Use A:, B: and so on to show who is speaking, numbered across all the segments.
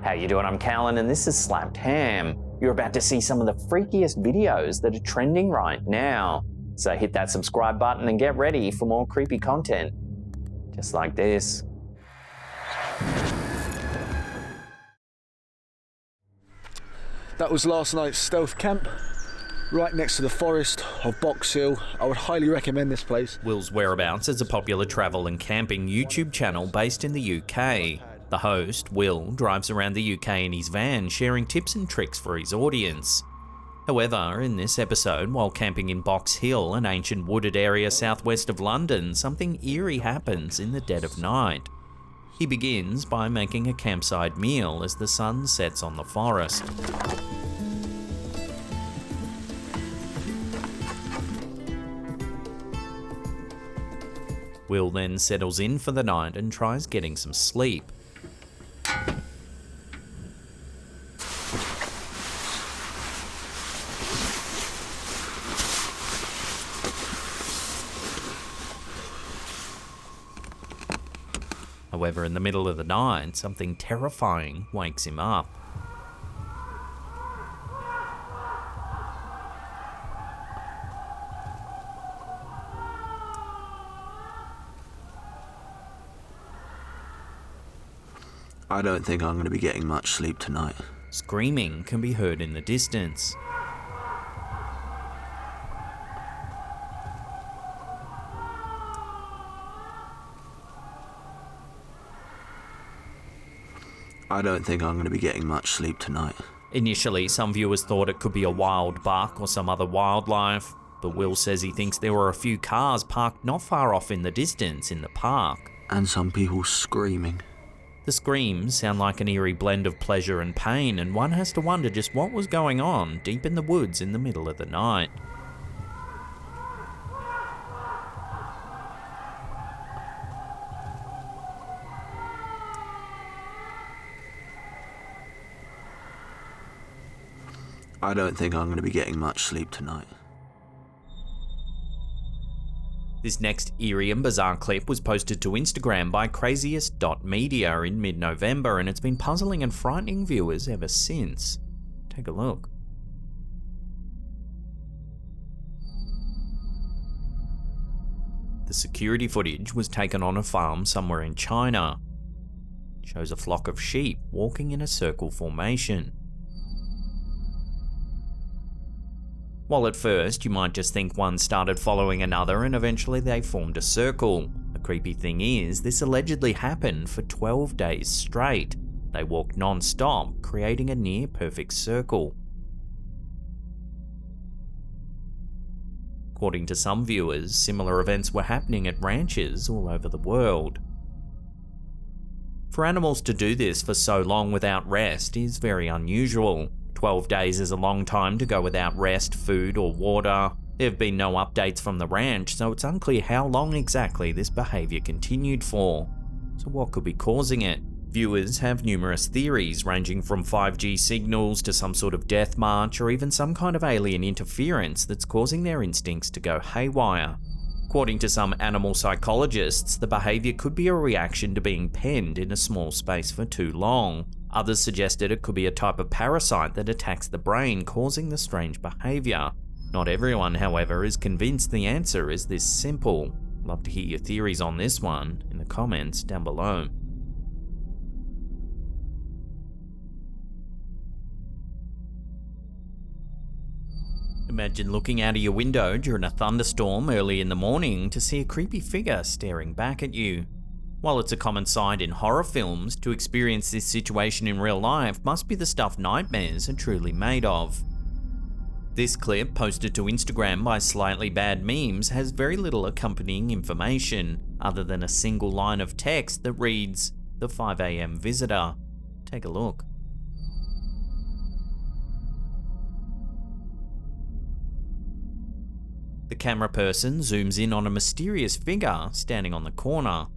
A: How you doing? I'm Callan and this is Slapped Ham. You're about to see some of the freakiest videos that are trending right now. So hit that subscribe button and get ready for more creepy content. Just like this.
B: That was last night's stealth camp, right next to the forest of Box Hill. I would highly recommend this place.
C: Will's Whereabouts is a popular travel and camping YouTube channel based in the UK. The host, Will, drives around the UK in his van sharing tips and tricks for his audience. However, in this episode, while camping in Box Hill, an ancient wooded area southwest of London, something eerie happens in the dead of night. He begins by making a campsite meal as the sun sets on the forest. Will then settles in for the night and tries getting some sleep. However, in the middle of the night, something terrifying wakes him up.
D: I don't think I'm going to be getting much sleep tonight.
C: Screaming can be heard in the distance.
D: I don't think I'm going to be getting much sleep tonight.
C: Initially, some viewers thought it could be a wild buck or some other wildlife, but Will says he thinks there were a few cars parked not far off in the distance in the park.
D: And some people screaming.
C: The screams sound like an eerie blend of pleasure and pain, and one has to wonder just what was going on deep in the woods in the middle of the night.
D: I don't think I'm going to be getting much sleep tonight.
C: This next eerie and bizarre clip was posted to Instagram by craziest.media in mid-November, and it's been puzzling and frightening viewers ever since. Take a look. The security footage was taken on a farm somewhere in China. It shows a flock of sheep walking in a circle formation. While at first you might just think one started following another and eventually they formed a circle. The creepy thing is, this allegedly happened for 12 days straight. They walked non-stop, creating a near-perfect circle. According to some viewers, similar events were happening at ranches all over the world. For animals to do this for so long without rest is very unusual. 12 days is a long time to go without rest, food or water. There have been no updates from the ranch, so it's unclear how long exactly this behaviour continued for. So what could be causing it? Viewers have numerous theories, ranging from 5G signals to some sort of death march or even some kind of alien interference that's causing their instincts to go haywire. According to some animal psychologists, the behaviour could be a reaction to being penned in a small space for too long. Others suggested it could be a type of parasite that attacks the brain, causing the strange behaviour. Not everyone, however, is convinced the answer is this simple. Love to hear your theories on this one in the comments down below. Imagine looking out of your window during a thunderstorm early in the morning to see a creepy figure staring back at you. While it's a common sight in horror films, to experience this situation in real life must be the stuff nightmares are truly made of. This clip, posted to Instagram by Slightly Bad Memes, has very little accompanying information, other than a single line of text that reads, "The 5 AM visitor." Take a look. The camera person zooms in on a mysterious figure standing on the corner.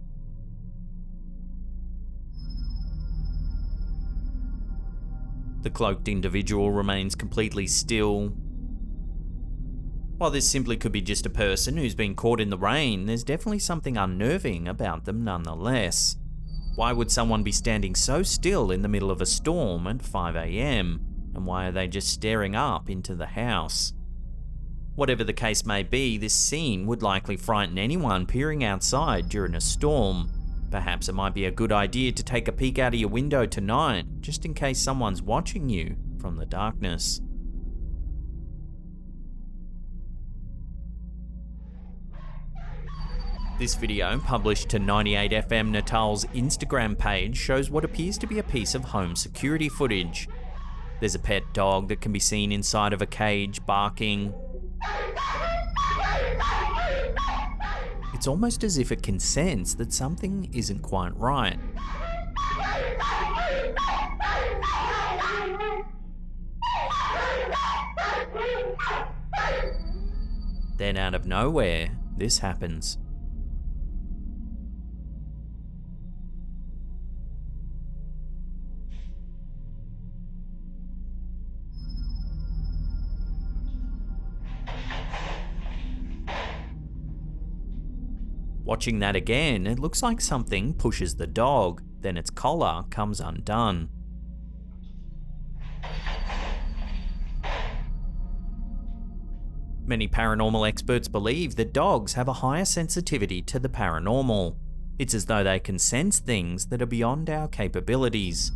C: The cloaked individual remains completely still. While this simply could be just a person who's been caught in the rain, there's definitely something unnerving about them nonetheless. Why would someone be standing so still in the middle of a storm at 5 AM? And why are they just staring up into the house? Whatever the case may be, this scene would likely frighten anyone peering outside during a storm. Perhaps it might be a good idea to take a peek out of your window tonight, just in case someone's watching you from the darkness. This video, published to 98FM Natal's Instagram page, shows what appears to be a piece of home security footage. There's a pet dog that can be seen inside of a cage barking. It's almost as if it can sense that something isn't quite right. Then out of nowhere, this happens. Watching that again, it looks like something pushes the dog, then its collar comes undone. Many paranormal experts believe that dogs have a higher sensitivity to the paranormal. It's as though they can sense things that are beyond our capabilities.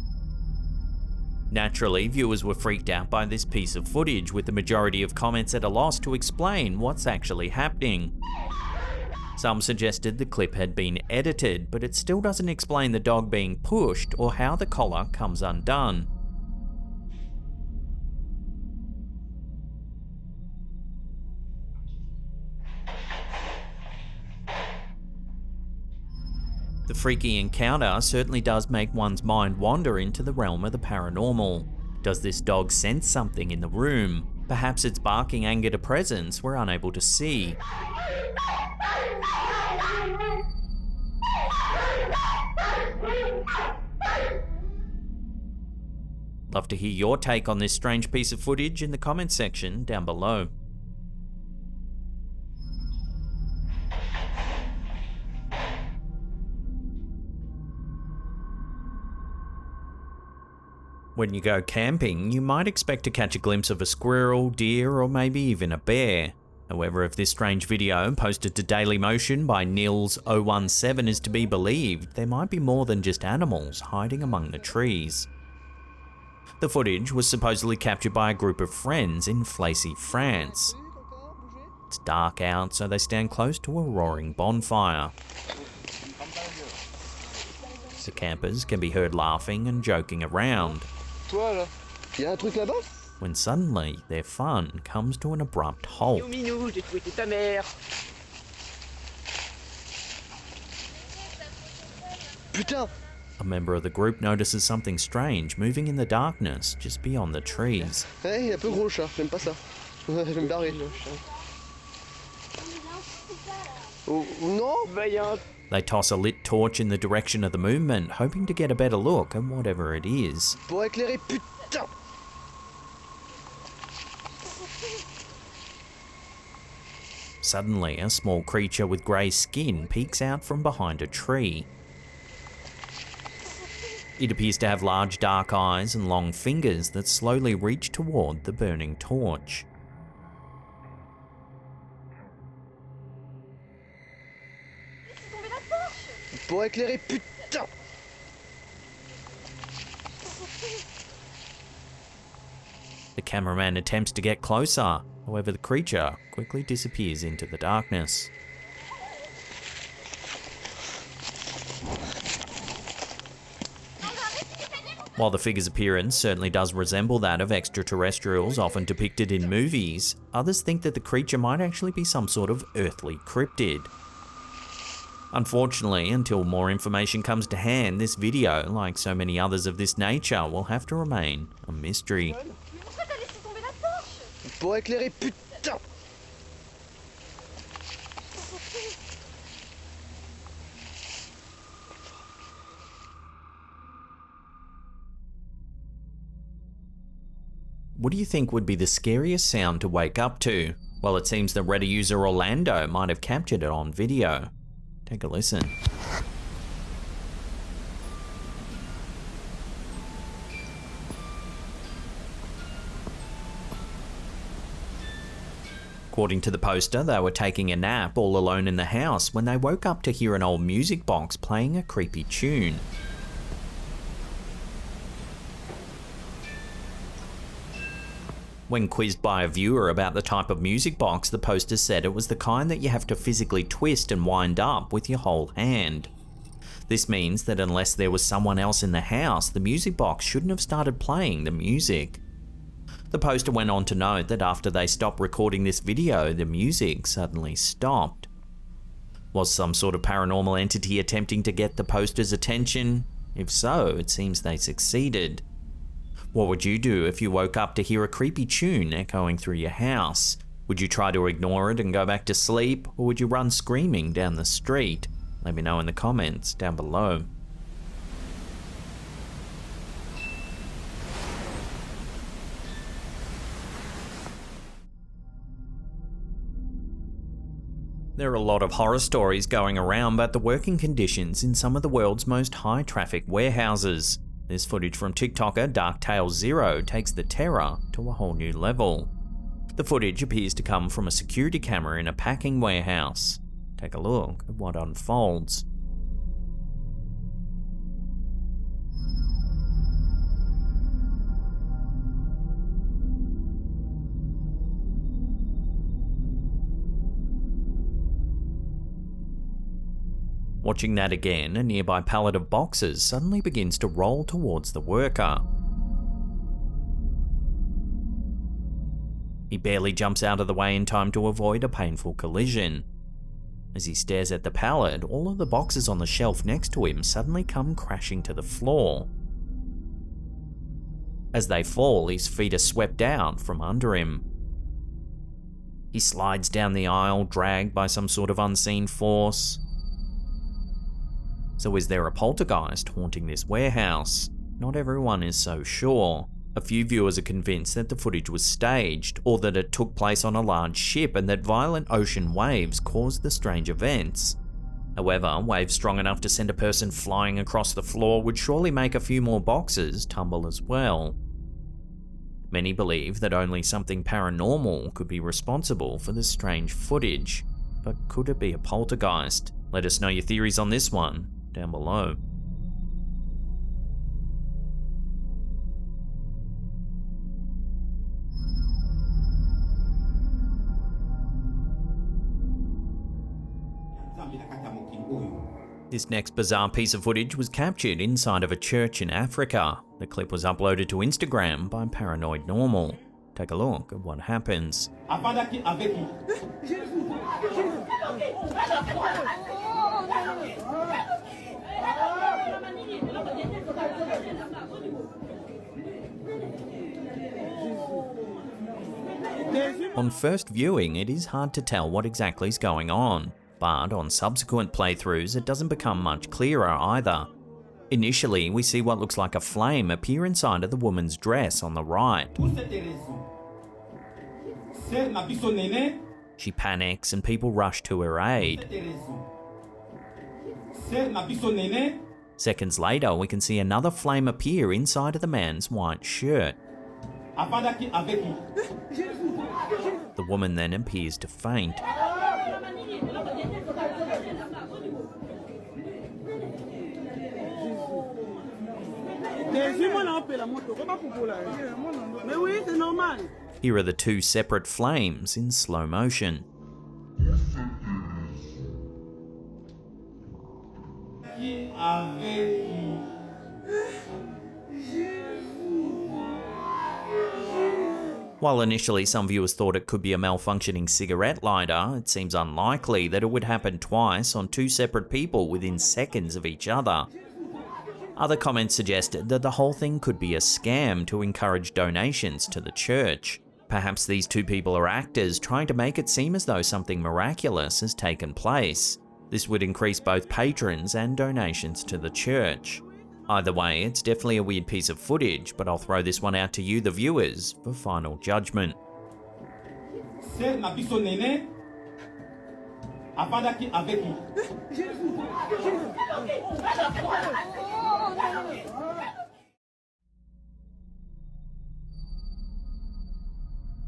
C: Naturally, viewers were freaked out by this piece of footage, with the majority of comments at a loss to explain what's actually happening. Some suggested the clip had been edited, but it still doesn't explain the dog being pushed or how the collar comes undone. The freaky encounter certainly does make one's mind wander into the realm of the paranormal. Does this dog sense something in the room? Perhaps its barking angered a presence we're unable to see. Love to hear your take on this strange piece of footage in the comments section down below. When you go camping, you might expect to catch a glimpse of a squirrel, deer, or maybe even a bear. However, if this strange video, posted to Dailymotion by Nils017, is to be believed, there might be more than just animals hiding among the trees. The footage was supposedly captured by a group of friends in Flacy, France. It's dark out, so they stand close to a roaring bonfire. The campers can be heard laughing and joking around, when suddenly their fun comes to an abrupt halt. A member of the group notices something strange moving in the darkness just beyond the trees. They toss a lit torch in the direction of the movement, hoping to get a better look at whatever it is. Suddenly, a small creature with grey skin peeks out from behind a tree. It appears to have large dark eyes and long fingers that slowly reach toward the burning torch. The cameraman attempts to get closer, however the creature quickly disappears into the darkness. While the figure's appearance certainly does resemble that of extraterrestrials often depicted in movies, others think that the creature might actually be some sort of earthly cryptid. Unfortunately, until more information comes to hand, this video, like so many others of this nature, will have to remain a mystery. What do you think would be the scariest sound to wake up to? Well, it seems that Reddit user Orlando might have captured it on video. Take a listen. According to the poster, they were taking a nap all alone in the house when they woke up to hear an old music box playing a creepy tune. When quizzed by a viewer about the type of music box, the poster said it was the kind that you have to physically twist and wind up with your whole hand. This means that unless there was someone else in the house, the music box shouldn't have started playing the music. The poster went on to note that after they stopped recording this video, the music suddenly stopped. Was some sort of paranormal entity attempting to get the poster's attention? If so, it seems they succeeded. What would you do if you woke up to hear a creepy tune echoing through your house? Would you try to ignore it and go back to sleep, or would you run screaming down the street? Let me know in the comments down below. There are a lot of horror stories going around about the working conditions in some of the world's most high-traffic warehouses. This footage from TikToker DarkTale0 takes the terror to a whole new level. The footage appears to come from a security camera in a packing warehouse. Take a look at what unfolds. Watching that again, a nearby pallet of boxes suddenly begins to roll towards the worker. He barely jumps out of the way in time to avoid a painful collision. As he stares at the pallet, all of the boxes on the shelf next to him suddenly come crashing to the floor. As they fall, his feet are swept out from under him. He slides down the aisle, dragged by some sort of unseen force. So is there a poltergeist haunting this warehouse? Not everyone is so sure. A few viewers are convinced that the footage was staged, or that it took place on a large ship and that violent ocean waves caused the strange events. However, waves strong enough to send a person flying across the floor would surely make a few more boxes tumble as well. Many believe that only something paranormal could be responsible for the strange footage. But could it be a poltergeist? Let us know your theories on this one down below. This next bizarre piece of footage was captured inside of a church in Africa. The clip was uploaded to Instagram by Paranoid Normal. Take a look at what happens. On first viewing, it is hard to tell what exactly is going on, but on subsequent playthroughs it doesn't become much clearer either. Initially, we see what looks like a flame appear inside of the woman's dress on the right. She panics and people rush to her aid. Seconds later, we can see another flame appear inside of the man's white shirt. The woman then appears to faint. Here are the two separate flames in slow motion. While initially some viewers thought it could be a malfunctioning cigarette lighter, it seems unlikely that it would happen twice on two separate people within seconds of each other. Other comments suggested that the whole thing could be a scam to encourage donations to the church. Perhaps these two people are actors trying to make it seem as though something miraculous has taken place. This would increase both patrons and donations to the church. Either way, it's definitely a weird piece of footage, but I'll throw this one out to you, the viewers, for final judgment.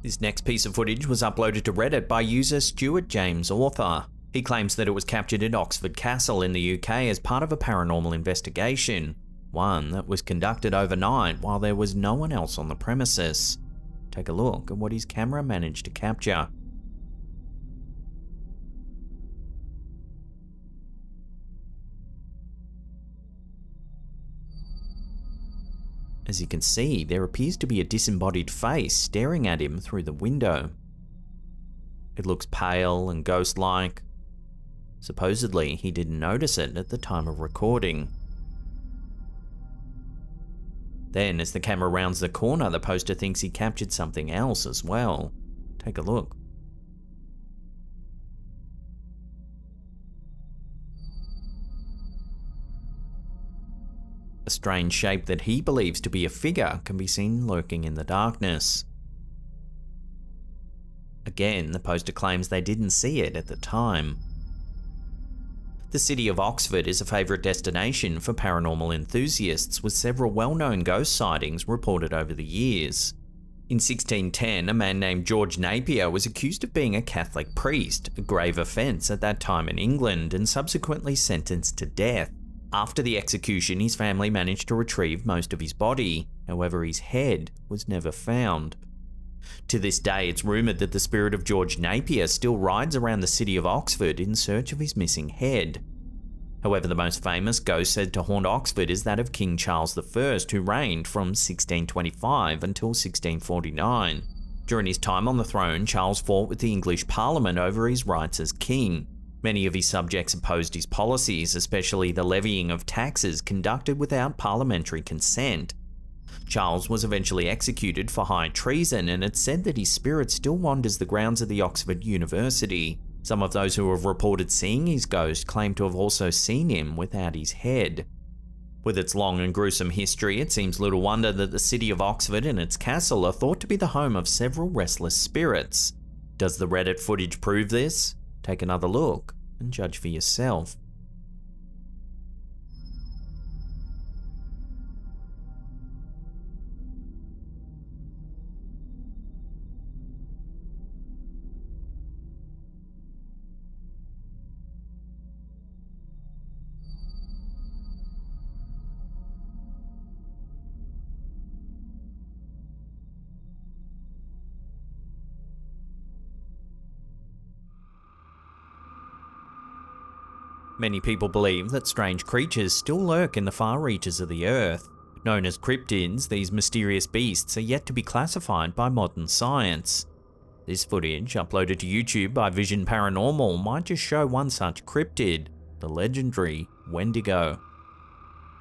C: This next piece of footage was uploaded to Reddit by user Stuart James Author. He claims that it was captured at Oxford Castle in the UK as part of a paranormal investigation, one that was conducted overnight while there was no one else on the premises. Take a look at what his camera managed to capture. As you can see, there appears to be a disembodied face staring at him through the window. It looks pale and ghost-like. Supposedly, he didn't notice it at the time of recording. Then, as the camera rounds the corner, the poster thinks he captured something else as well. Take a look. A strange shape that he believes to be a figure can be seen lurking in the darkness. Again, the poster claims they didn't see it at the time. The city of Oxford is a favourite destination for paranormal enthusiasts, with several well-known ghost sightings reported over the years. In 1610, a man named George Napier was accused of being a Catholic priest, a grave offence at that time in England, and subsequently sentenced to death. After the execution, his family managed to retrieve most of his body, however his head was never found. To this day, it's rumoured that the spirit of George Napier still rides around the city of Oxford in search of his missing head. However, the most famous ghost said to haunt Oxford is that of King Charles I, who reigned from 1625 until 1649. During his time on the throne, Charles fought with the English Parliament over his rights as king. Many of his subjects opposed his policies, especially the levying of taxes conducted without parliamentary consent. Charles was eventually executed for high treason, and it's said that his spirit still wanders the grounds of the Oxford University. Some of those who have reported seeing his ghost claim to have also seen him without his head. With its long and gruesome history, it seems little wonder that the city of Oxford and its castle are thought to be the home of several restless spirits. Does the Reddit footage prove this? Take another look and judge for yourself. Many people believe that strange creatures still lurk in the far reaches of the Earth. Known as cryptids, these mysterious beasts are yet to be classified by modern science. This footage, uploaded to YouTube by Vision Paranormal, might just show one such cryptid, the legendary Wendigo.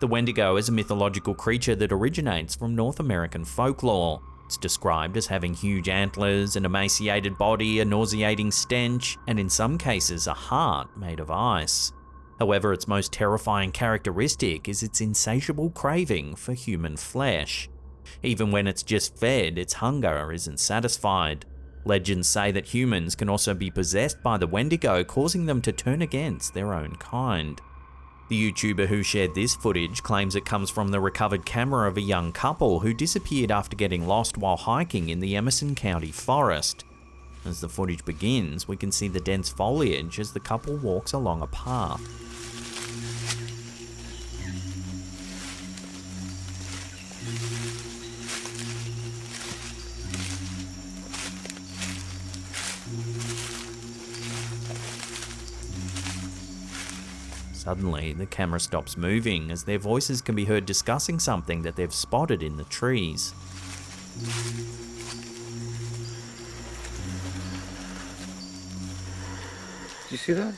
C: The Wendigo is a mythological creature that originates from North American folklore. It's described as having huge antlers, an emaciated body, a nauseating stench, and in some cases a heart made of ice. However, its most terrifying characteristic is its insatiable craving for human flesh. Even when it's just fed, its hunger isn't satisfied. Legends say that humans can also be possessed by the Wendigo, causing them to turn against their own kind. The YouTuber who shared this footage claims it comes from the recovered camera of a young couple who disappeared after getting lost while hiking in the Emerson County forest. As the footage begins, we can see the dense foliage as the couple walks along a path. Suddenly, the camera stops moving as their voices can be heard discussing something that they've spotted in the trees.
E: Do you see that?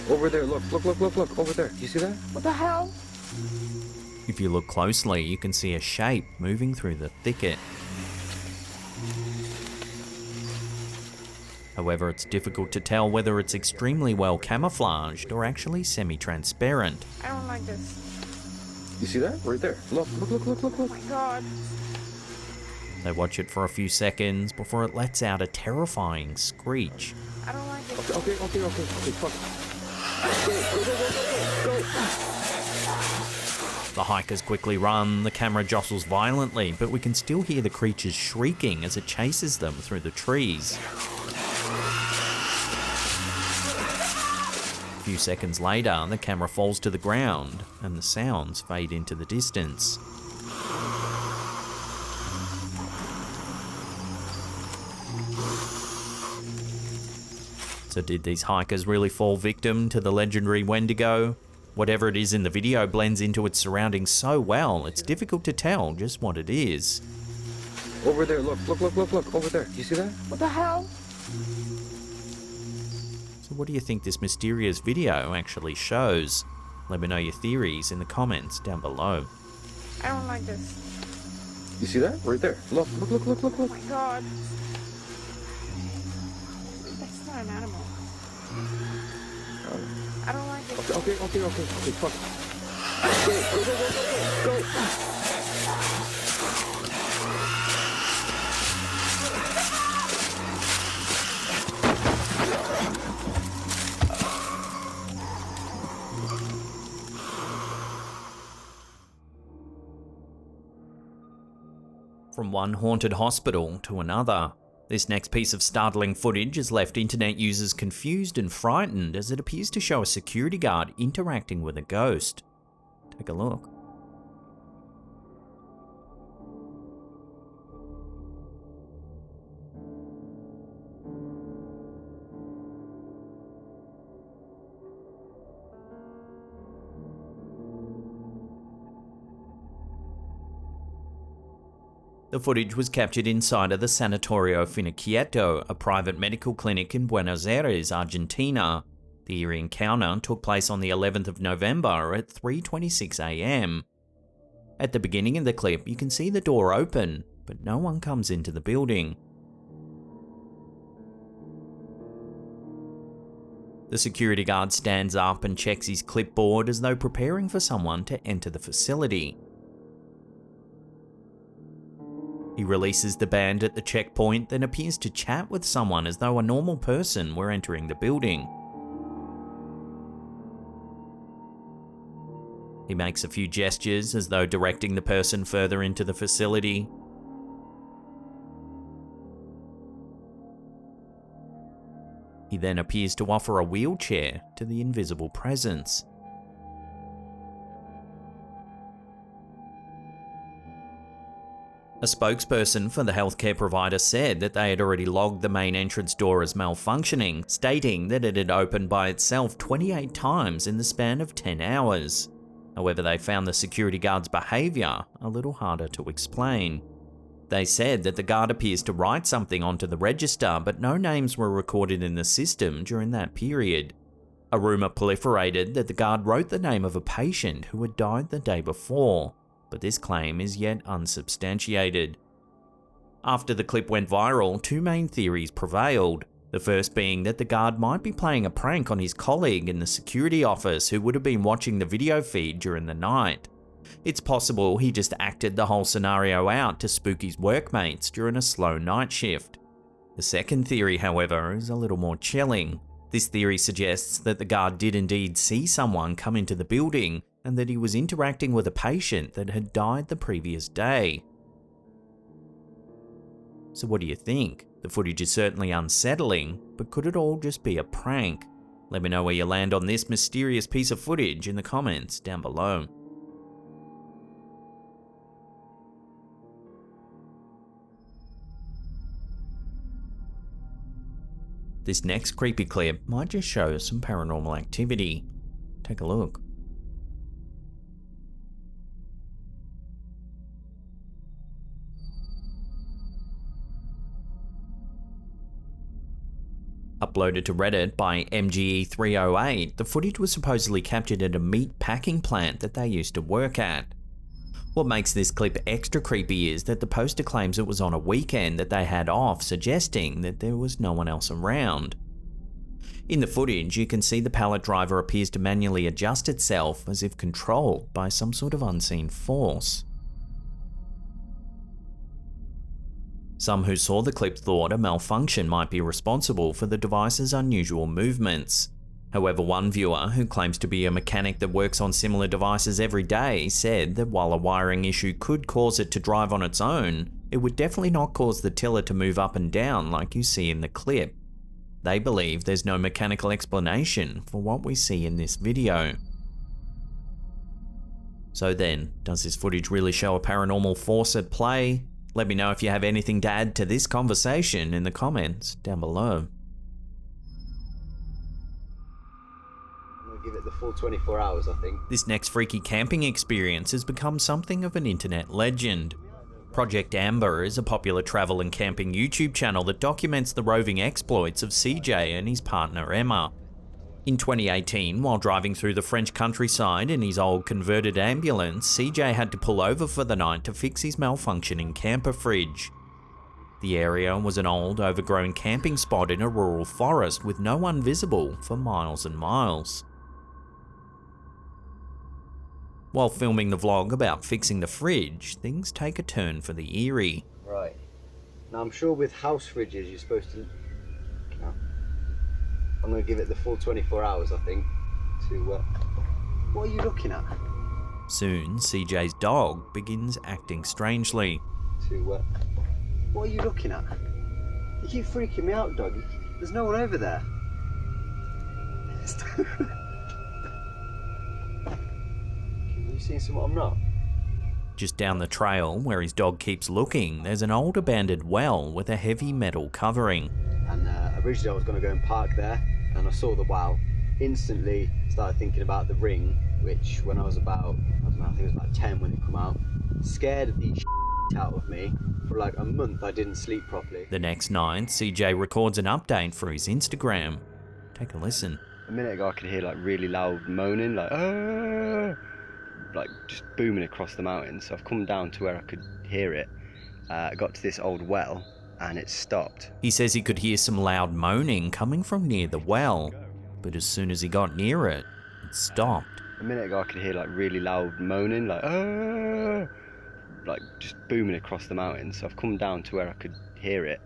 E: Over there, look, over there. Do you see that?
F: What the hell?
C: If you look closely, you can see a shape moving through the thicket. However, it's difficult to tell whether it's extremely well camouflaged or actually semi-transparent.
F: I don't like this.
E: You see that? Right there. Look.
F: Oh my god.
C: They watch it for a few seconds before it lets out a terrifying screech.
F: I don't like it.
E: Okay, fuck.
C: The The hikers quickly run, the camera jostles violently, but we can still hear the creatures shrieking as it chases them through the trees. A few seconds later, the camera falls to the ground and the sounds fade into the distance. So did these hikers really fall victim to the legendary Wendigo? Whatever it is in the video blends into its surroundings so well, it's difficult to tell just what it is.
E: Over there, look, look, look, look, look, over there. You see that?
F: What the hell?
C: So what do you think this mysterious video actually shows? Let me know your theories in the comments down below.
F: I don't like this.
E: You see that? Right there. Look, look, look, look, look,
F: Oh
E: look.
F: my god. That's not an animal. I don't like it.
E: Okay, fuck. Go.
C: From one haunted hospital to another, this next piece of startling footage has left internet users confused and frightened as it appears to show a security guard interacting with a ghost. Take a look. The footage was captured inside of the Sanatorio Finiquieto, a private medical clinic in Buenos Aires, Argentina. The eerie encounter took place on the 11th of November at 3:26 AM. At the beginning of the clip, you can see the door open, but no one comes into the building. The security guard stands up and checks his clipboard as though preparing for someone to enter the facility. He releases the band at the checkpoint, then appears to chat with someone as though a normal person were entering the building. He makes a few gestures as though directing the person further into the facility. He then appears to offer a wheelchair to the invisible presence. A spokesperson for the healthcare provider said that they had already logged the main entrance door as malfunctioning, stating that it had opened by itself 28 times in the span of 10 hours. However, they found the security guard's behaviour a little harder to explain. They said that the guard appears to write something onto the register, but no names were recorded in the system during that period. A rumour proliferated that the guard wrote the name of a patient who had died the day before, but this claim is yet unsubstantiated. After the clip went viral, two main theories prevailed. The first being that the guard might be playing a prank on his colleague in the security office who would have been watching the video feed during the night. It's possible he just acted the whole scenario out to spook his workmates during a slow night shift. The second theory, however, is a little more chilling. This theory suggests that the guard did indeed see someone come into the building and that he was interacting with a patient that had died the previous day. So what do you think? The footage is certainly unsettling, but could it all just be a prank? Let me know where you land on this mysterious piece of footage in the comments down below. This next creepy clip might just show some paranormal activity. Take a look. Uploaded to Reddit by MGE308, the footage was supposedly captured at a meat packing plant that they used to work at. What makes this clip extra creepy is that the poster claims it was on a weekend that they had off, suggesting that there was no one else around. In the footage, you can see the pallet driver appears to manually adjust itself as if controlled by some sort of unseen force. Some who saw the clip thought a malfunction might be responsible for the device's unusual movements. However, one viewer, who claims to be a mechanic that works on similar devices every day, said that while a wiring issue could cause it to drive on its own, it would definitely not cause the tiller to move up and down like you see in the clip. They believe there's no mechanical explanation for what we see in this video. So then, does this footage really show a paranormal force at play? Let me know if you have anything to add to this conversation in the comments down below.
G: I'm gonna give it the full 24 hours, I think.
C: This next freaky camping experience has become something of an internet legend. Project Amber is a popular travel and camping YouTube channel that documents the roving exploits of CJ and his partner Emma. In 2018, while driving through the French countryside in his old converted ambulance, CJ had to pull over for the night to fix his malfunctioning camper fridge. The area was an old, overgrown camping spot in a rural forest with no one visible for miles and miles. While filming the vlog about fixing the fridge, things take a turn for the eerie.
G: Right. Now I'm sure with house fridges you're supposed to... I'm going to give it the full 24 hours, I think, to... What are you looking at?
C: Soon, CJ's dog begins acting strangely.
G: What are you looking at? You keep freaking me out, dog. There's no one over there. Are you seeing something I'm not?
C: Just down the trail, where his dog keeps looking, there's an old abandoned well with a heavy metal covering.
G: And originally I was going to go and park there, and I saw the wow. Instantly started thinking about the ring, which when I was about, I don't know, I think it was about 10 when it came out, scared the out of me. For like a month I didn't sleep properly.
C: The next night, CJ records an update for his Instagram. Take a listen.
G: A minute ago I could hear like really loud moaning, like "Aah!" Like just booming across the mountains. So I've come down to where I could hear it. I got to this old well and it stopped.
C: He says he could hear some loud moaning coming from near the well, but as soon as he got near it, it stopped.
G: A minute ago I could hear like really loud moaning, like "Aah!" Like just booming across the mountains. So I've come down to where I could hear it.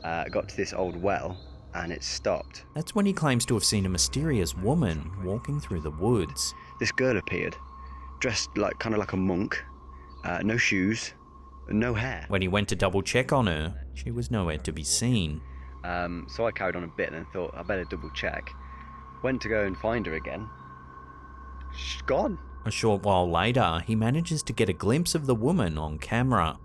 G: I got to this old well and it stopped.
C: That's when he claims to have seen a mysterious woman walking through the woods.
G: This girl appeared, dressed like kind of like a monk, no shoes, no hair.
C: When he went to double check on her, she was nowhere to be seen.
G: So I carried on a bit and thought I better double check. Went to go and find her again. She's gone.
C: A short while later, he manages to get a glimpse of the woman on camera.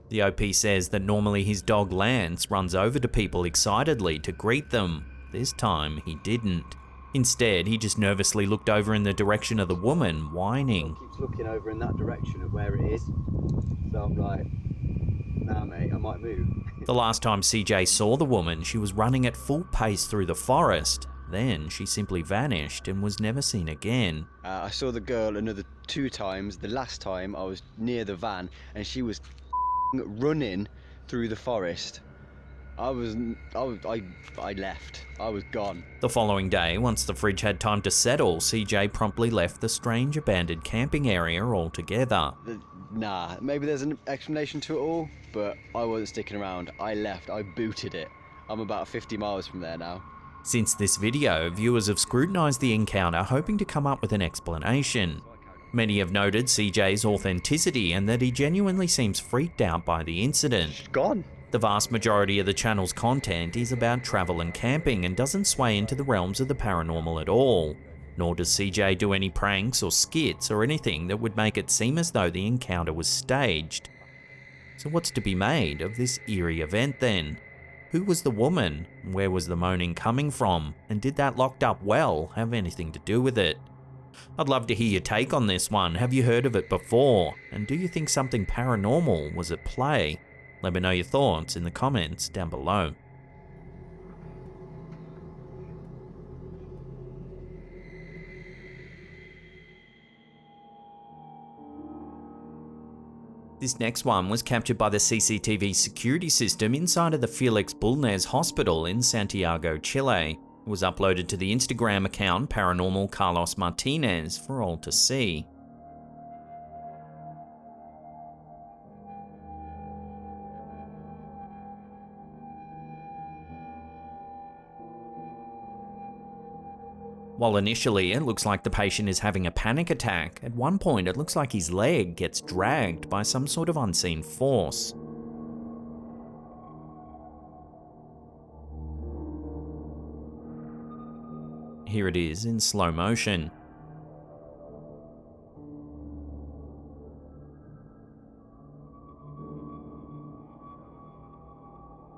C: The OP says that normally his dog Lance runs over to people excitedly to greet them. This time, he didn't. Instead, he just nervously looked over in the direction of the woman, whining.
G: Keeps looking over in that direction of where it is. So I'm like, nah mate, I might move.
C: The last time CJ saw the woman, she was running at full pace through the forest. Then she simply vanished and was never seen again.
G: I saw the girl another 2 times. The last time I was near the van and she was running through the forest. I left. I was gone.
C: The following day, once the fridge had time to settle, CJ promptly left the strange abandoned camping area altogether.
G: Nah, maybe there's an explanation to it all, but I wasn't sticking around. I left. I booted it. I'm about 50 miles from there now.
C: Since this video, viewers have scrutinised the encounter, hoping to come up with an explanation. Many have noted CJ's authenticity and that he genuinely seems freaked out by the incident.
G: She's gone.
C: The vast majority of the channel's content is about travel and camping and doesn't sway into the realms of the paranormal at all. Nor does CJ do any pranks or skits or anything that would make it seem as though the encounter was staged. So what's to be made of this eerie event then? Who was the woman? Where was the moaning coming from? And did that locked up well have anything to do with it? I'd love to hear your take on this one. Have you heard of it before? And do you think something paranormal was at play? Let me know your thoughts in the comments down below. This next one was captured by the CCTV security system inside of the Felix Bulnes Hospital in Santiago, Chile. It was uploaded to the Instagram account Paranormal Carlos Martinez for all to see. While initially it looks like the patient is having a panic attack, at one point it looks like his leg gets dragged by some sort of unseen force. Here it is in slow motion.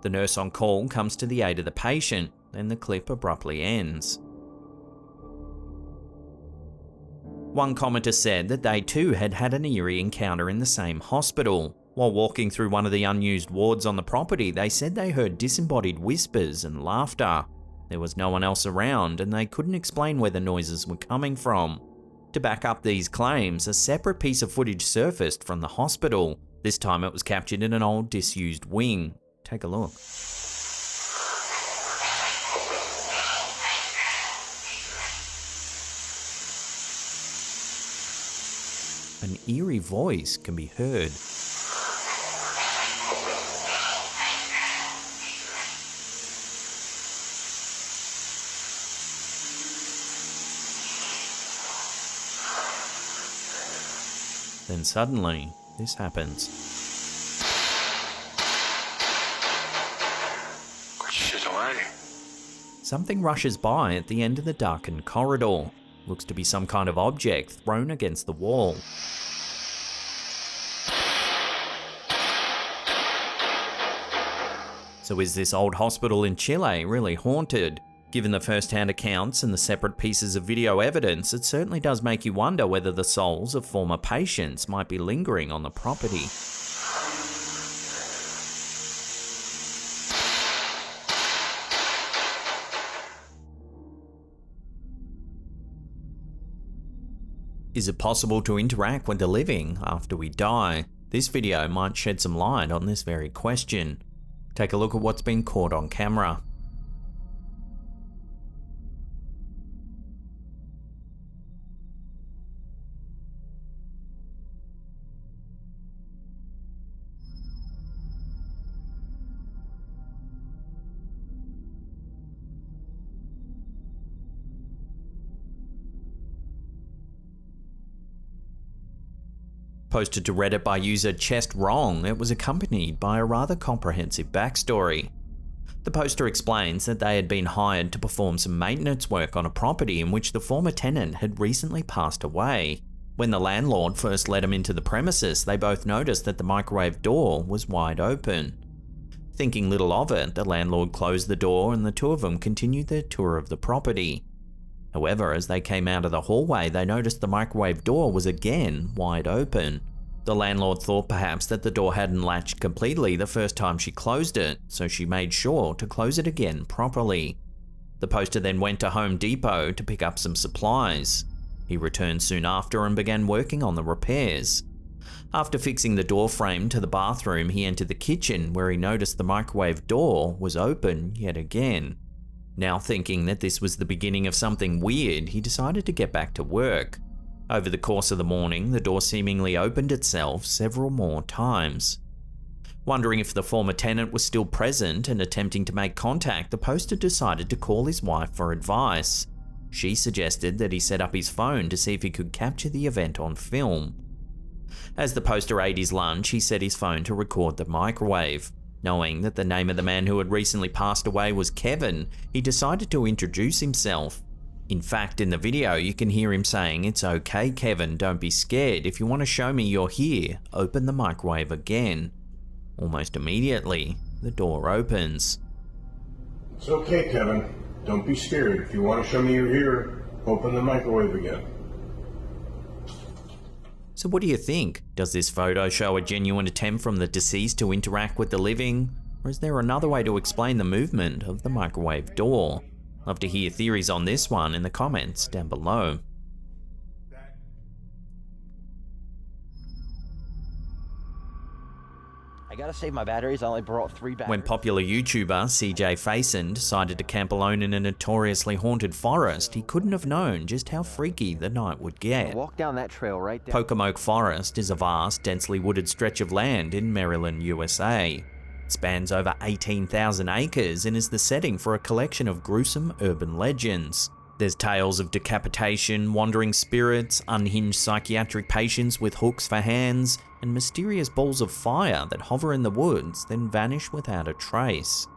C: The nurse on call comes to the aid of the patient, then the clip abruptly ends. One commenter said that they too had had an eerie encounter in the same hospital. While walking through one of the unused wards on the property, they said they heard disembodied whispers and laughter. There was no one else around, and they couldn't explain where the noises were coming from. To back up these claims, a separate piece of footage surfaced from the hospital. This time it was captured in an old disused wing. Take a look. An eerie voice can be heard. Then suddenly, this happens.
H: Shit away.
C: Something rushes by at the end of the darkened corridor. Looks to be some kind of object thrown against the wall. So is this old hospital in Chile really haunted? Given the first-hand accounts and the separate pieces of video evidence, it certainly does make you wonder whether the souls of former patients might be lingering on the property. Is it possible to interact with the living after we die? This video might shed some light on this very question. Take a look at what's been caught on camera. Posted to Reddit by user Chest Wrong, it was accompanied by a rather comprehensive backstory. The poster explains that they had been hired to perform some maintenance work on a property in which the former tenant had recently passed away. When the landlord first let them into the premises, they both noticed that the microwave door was wide open. Thinking little of it, the landlord closed the door and the two of them continued their tour of the property. However, as they came out of the hallway, they noticed the microwave door was again wide open. The landlord thought perhaps that the door hadn't latched completely the first time she closed it, so she made sure to close it again properly. The poster then went to Home Depot to pick up some supplies. He returned soon after and began working on the repairs. After fixing the door frame to the bathroom, he entered the kitchen where he noticed the microwave door was open yet again. Now thinking that this was the beginning of something weird, he decided to get back to work. Over the course of the morning, the door seemingly opened itself several more times. Wondering if the former tenant was still present and attempting to make contact, the poster decided to call his wife for advice. She suggested that he set up his phone to see if he could capture the event on film. As the poster ate his lunch, he set his phone to record the microwave. Knowing that the name of the man who had recently passed away was Kevin, he decided to introduce himself. In fact, in the video, you can hear him saying, "It's okay, Kevin, don't be scared. If you want to show me you're here, open the microwave again." Almost immediately, the door opens.
I: It's okay, Kevin. Don't be scared. If you want to show me you're here, open the microwave again.
C: So what do you think? Does this photo show a genuine attempt from the deceased to interact with the living? Or is there another way to explain the movement of the microwave door? Love to hear theories on this one in the comments down below.
J: I gotta save my batteries, I only brought 3 batteries.
C: When popular YouTuber CJ Faison decided to camp alone in a notoriously haunted forest, he couldn't have known just how freaky the night would get.
J: Walk down that trail right there.
C: Pokoke Forest is a vast, densely wooded stretch of land in Maryland, USA. It spans over 18,000 acres and is the setting for a collection of gruesome urban legends. There's tales of decapitation, wandering spirits, unhinged psychiatric patients with hooks for hands, and mysterious balls of fire that hover in the woods then vanish without a trace.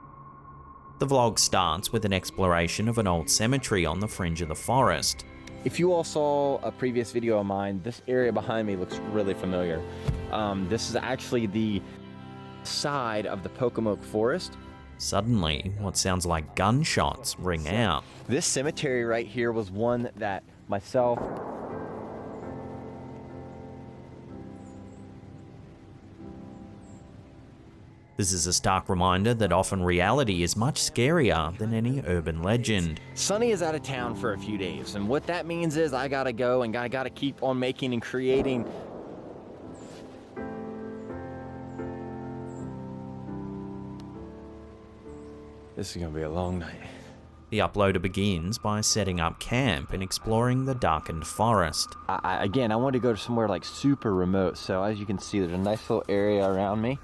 C: The vlog starts with an exploration of an old cemetery on the fringe of the forest.
J: If you all saw a previous video of mine, this area behind me looks really familiar. This is actually the side of the Pokoke Forest.
C: Suddenly, what sounds like gunshots ring out.
J: This cemetery right here was one that myself,
C: This is a stark reminder that often reality is much scarier than any urban legend.
J: Sonny is out of town for a few days, and what that means is I gotta go and I gotta keep on making and creating. This is gonna be a long night.
C: The uploader begins by setting up camp and exploring the darkened forest.
J: Again, I wanted to go to somewhere like super remote, so as you can see, there's a nice little area around me.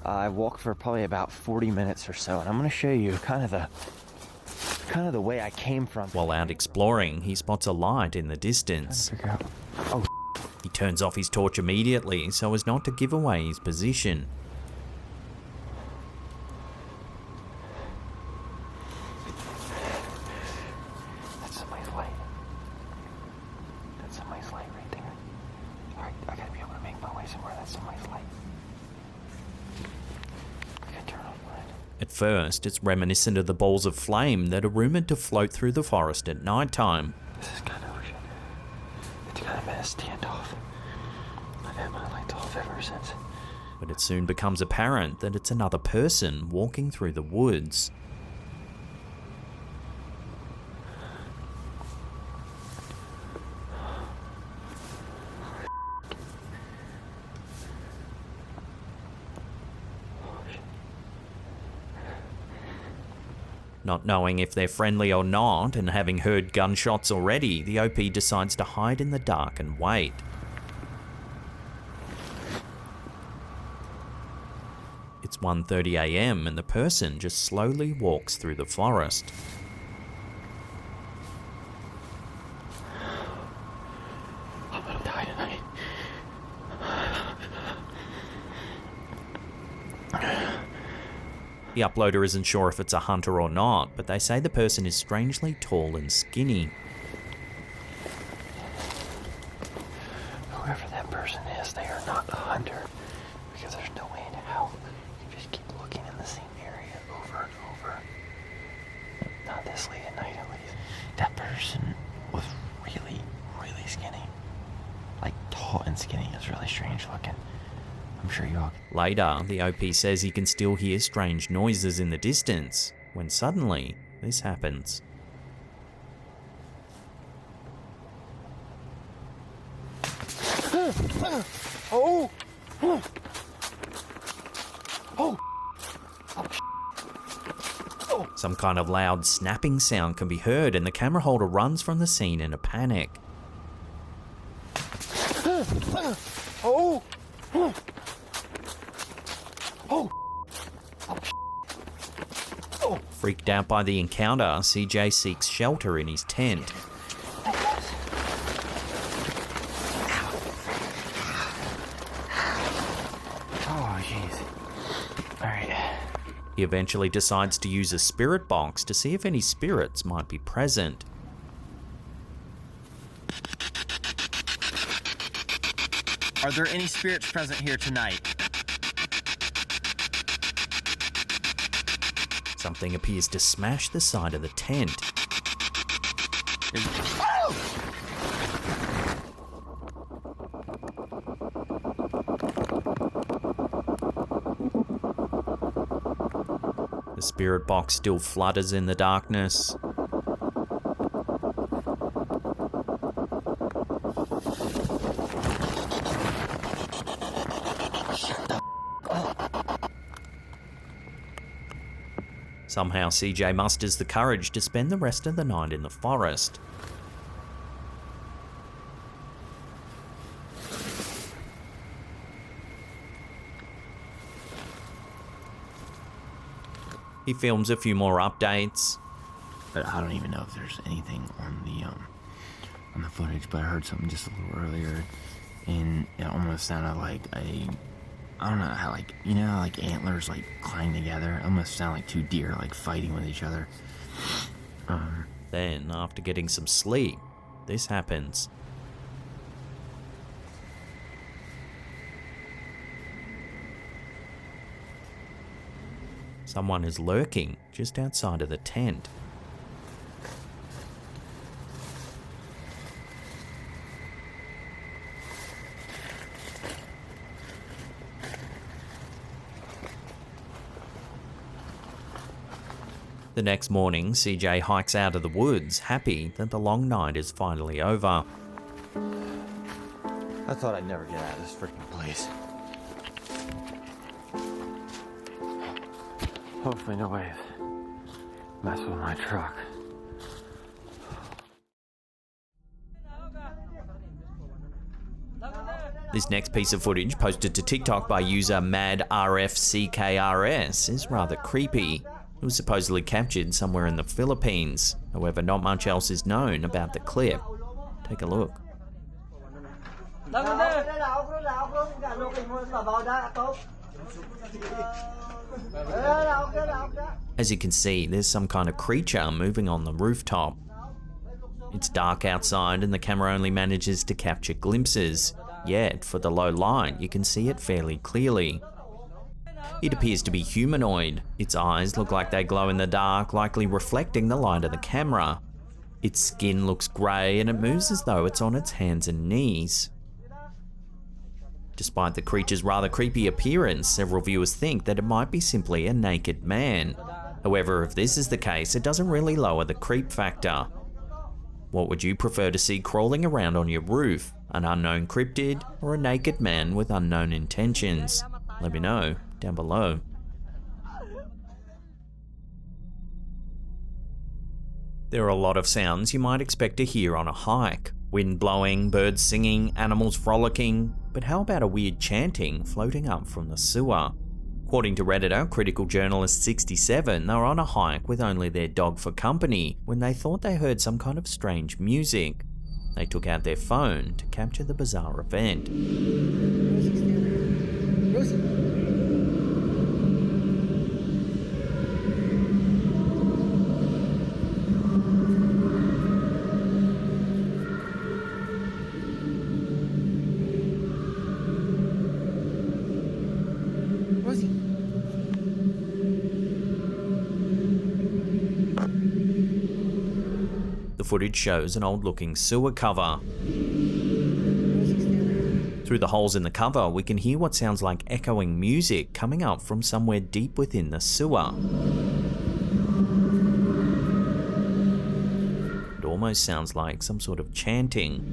J: I walked for probably about 40 minutes or so, and I'm gonna show you kind of the way I came from.
C: While out exploring, he spots a light in the distance.
J: Figure out. Oh,
C: He turns off his torch immediately so as not to give away his position.
J: that's somebody's light. That's somebody's light right there. All right, I gotta be able to make my way somewhere. That's somebody's light. I gotta turn off mine.
C: At first, it's reminiscent of the balls of flame that are rumored to float through the forest at nighttime.
J: This is kind of ocean. It's kind of been a standoff. I've had my lights off ever since.
C: But it soon becomes apparent that it's another person walking through the woods. Not knowing if they're friendly or not, and having heard gunshots already, the OP decides to hide in the dark and wait. It's 1:30 AM and the person just slowly walks through the forest.
J: I'm gonna die tonight.
C: The uploader isn't sure if it's a hunter or not, but they say the person is strangely tall and skinny.
J: Whoever that person is, they are not a hunter. Because there's no way in hell you just keep looking in the same area over and over. Not this late at night, at least. That person was really, really skinny. Like tall and skinny. It's really strange looking. I'm sure you all.
C: Later, the OP says he can still hear strange noises in the distance, when suddenly, this happens.
J: Oh! Oh!
C: Some kind of loud snapping sound can be heard and the camera holder runs from the scene in a panic.
J: Oh!
C: Freaked out by the encounter, CJ seeks shelter in his tent.
J: Oh, jeez. Alright.
C: He eventually decides to use a spirit box to see if any spirits might be present.
J: Are there any spirits present here tonight?
C: Something appears to smash the side of the tent. The spirit box still flutters in the darkness. Somehow CJ musters the courage to spend the rest of the night in the forest. He films a few more updates,
J: but I don't even know if there's anything on the footage. But I heard something just a little earlier, and it almost sounded like I don't know how, like, you know, like antlers like clang together. It almost sounded like two deer like fighting with each other.
C: Then, after getting some sleep, this happens. Someone is lurking just outside of the tent. The next morning, CJ hikes out of the woods, happy that the long night is finally over.
J: I thought I'd never get out of this freaking place. Hopefully nobody's messing with my truck.
C: This next piece of footage, posted to TikTok by user MadRFCKRS, is rather creepy. It was supposedly captured somewhere in the Philippines. However, not much else is known about the clip. Take a look. As you can see, there's some kind of creature moving on the rooftop. It's dark outside and the camera only manages to capture glimpses. Yet, for the low light, you can see it fairly clearly. It appears to be humanoid. Its eyes look like they glow in the dark, likely reflecting the light of the camera. Its skin looks grey and it moves as though it's on its hands and knees. Despite the creature's rather creepy appearance, several viewers think that it might be simply a naked man. However, if this is the case, it doesn't really lower the creep factor. What would you prefer to see crawling around on your roof? An unknown cryptid or a naked man with unknown intentions? Let me know down below. There are a lot of sounds you might expect to hear on a hike. Wind blowing, birds singing, animals frolicking. But how about a weird chanting floating up from the sewer? According to Redditor Critical Journalist 67, they were on a hike with only their dog for company when they thought they heard some kind of strange music. They took out their phone to capture the bizarre event. The footage shows an old-looking sewer cover. Through the holes in the cover, we can hear what sounds like echoing music coming up from somewhere deep within the sewer. It almost sounds like some sort of chanting.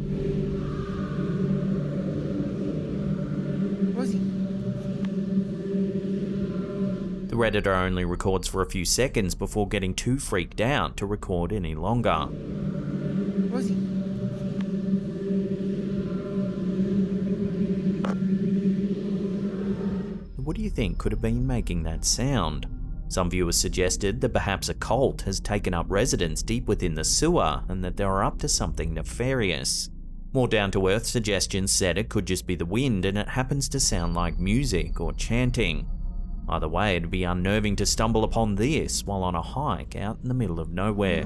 C: The Redditor only records for a few seconds before getting too freaked out to record any longer. What do you think could have been making that sound? Some viewers suggested that perhaps a cult has taken up residence deep within the sewer and that they are up to something nefarious. More down-to-earth suggestions said it could just be the wind and it happens to sound like music or chanting. Either way, it'd be unnerving to stumble upon this while on a hike out in the middle of nowhere.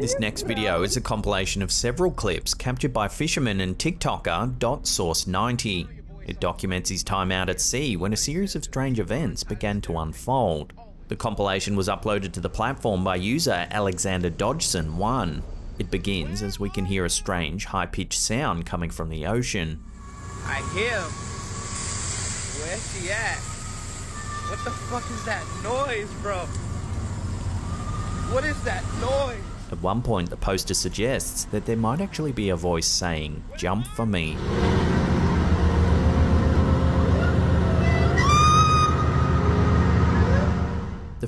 C: This next video is a compilation of several clips captured by fisherman and TikToker .source90. It documents his time out at sea when a series of strange events began to unfold. The compilation was uploaded to the platform by user Alexander Dodgson1. It begins as we can hear a strange, high-pitched sound coming from the ocean.
H: I hear him. Where's he at? What the fuck is that noise, bro? What is that noise?
C: At one point, the poster suggests that there might actually be a voice saying, "Jump for me."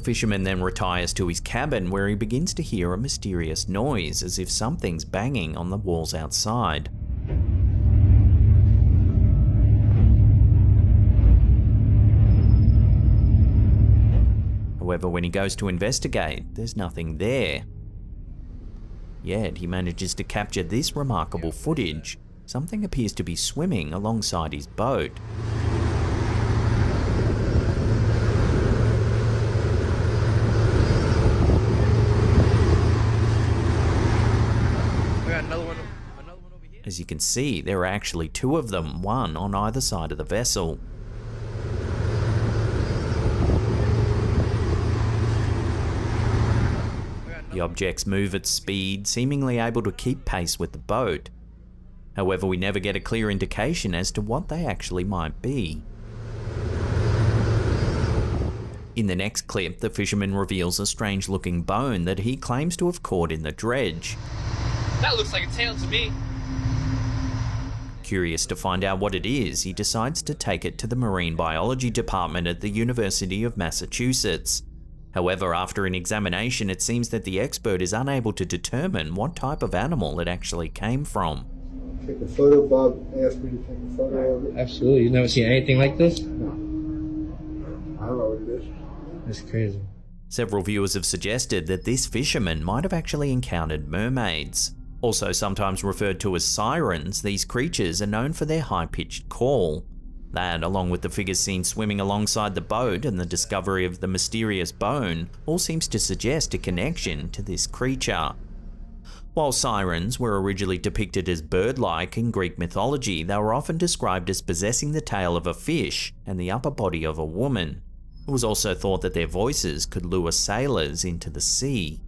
C: fisherman then retires to his cabin where he begins to hear a mysterious noise as if something's banging on the walls outside. However, when he goes to investigate, there's nothing there. Yet he manages to capture this remarkable footage. Something appears to be swimming alongside his boat. As you can see, there are actually two of them, one on either side of the vessel. The objects move at speed, seemingly able to keep pace with the boat. However, we never get a clear indication as to what they actually might be. In the next clip, the fisherman reveals a strange-looking bone that he claims to have caught in the dredge.
H: That looks like a tail to me.
C: Curious to find out what it is, he decides to take it to the marine biology department at the University of Massachusetts. However, after an examination, it seems that the expert is unable to determine what type of animal it actually came from.
B: Take a photo, Bob asked me to take a photo of it.
E: Absolutely. You've never seen anything like this?
B: No. I don't know what it is.
E: That's crazy.
C: Several viewers have suggested that this fisherman might have actually encountered mermaids. Also sometimes referred to as sirens, these creatures are known for their high-pitched call. That, along with the figures seen swimming alongside the boat and the discovery of the mysterious bone, all seems to suggest a connection to this creature. While sirens were originally depicted as bird-like in Greek mythology, they were often described as possessing the tail of a fish and the upper body of a woman. It was also thought that their voices could lure sailors into the sea.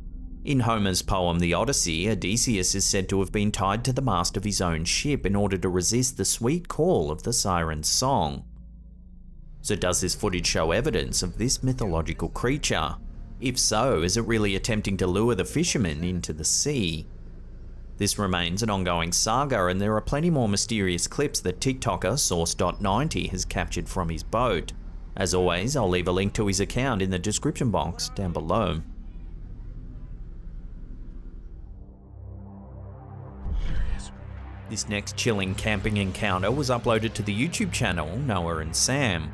C: In Homer's poem The Odyssey, Odysseus is said to have been tied to the mast of his own ship in order to resist the sweet call of the siren's song. So does this footage show evidence of this mythological creature? If so, is it really attempting to lure the fishermen into the sea? This remains an ongoing saga, and there are plenty more mysterious clips that TikToker Source.90 has captured from his boat. As always, I'll leave a link to his account in the description box down below. This next chilling camping encounter was uploaded to the YouTube channel Noah and Sam.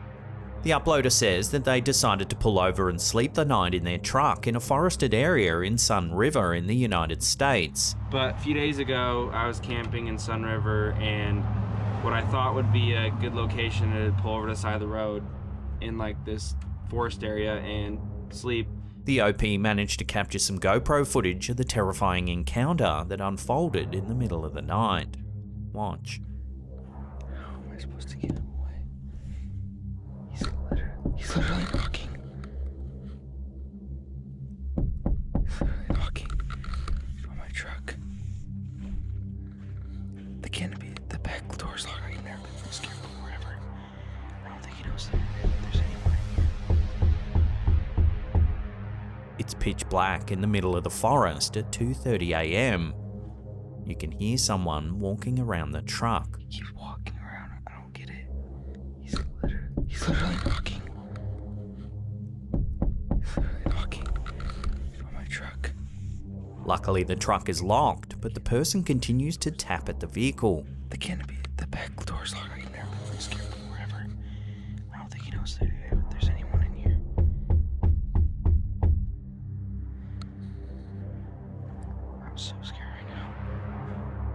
C: The uploader says that they decided to pull over and sleep the night in their truck in a forested area in Sun River in the United States.
K: But a few days ago, I was camping in Sun River, and what I thought would be a good location to pull over to the side of the road in like this forest area and sleep.
C: The OP managed to capture some GoPro footage of the terrifying encounter that unfolded in the middle of the night. Watch.
J: How am I supposed to get him away? He's literally knocking. He's literally knocking on my truck. The canopy, the back door's locked right in there, but I'm scared of wherever. I don't think he knows that there's anyone in here.
C: It's pitch black in the middle of the forest at 2:30 AM. You can hear someone walking around the truck.
J: He keeps walking around. I don't get it. He's literally knocking. He's literally knocking on my truck.
C: Luckily, the truck is locked, but the person continues to tap at the vehicle.
J: The canopy, the back door's locked right in there, but I'm scared of wherever. I don't think he knows that there's anyone in here. I'm so scared right now.